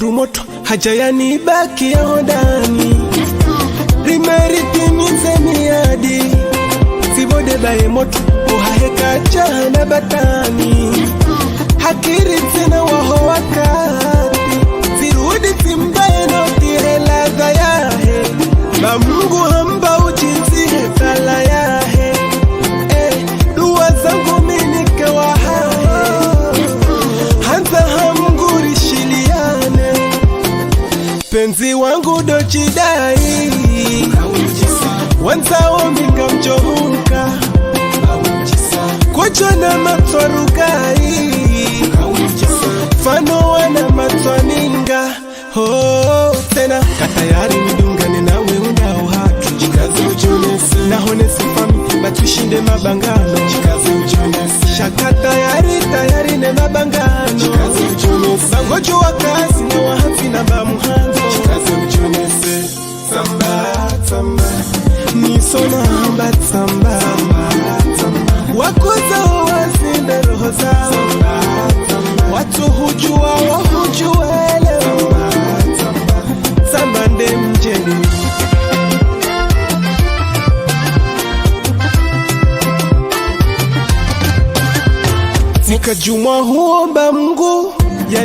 furu moto haja yanibaki ya hodani rimeriti mizemiadi sibode bae moto uhaheka jana batani hakiri tena waho wakati zirudi timbaye noti hela dhayahe na Mungu hamba ujinzi hetala yahe dua zangu minike wahahe hanza hamnguri shiliane penzi wangu dochidai wanzao minga mjohunka Kochona matwarugai fano wana matwaninga tena katayari midungane nawe undao hatu jikaze ujonesi nahonesi fami batushinde mabangano jikaze ujonesi shaka tayari ne mabangano jikaze ujonesi bangojo wakazi na wahafi na bamuhanzo jikaze ujonesi samba nisona hamba samba wakuza uwazinde roho zao watu hujua wahujuele Sambande mjeni nikajumwa huomba Mungu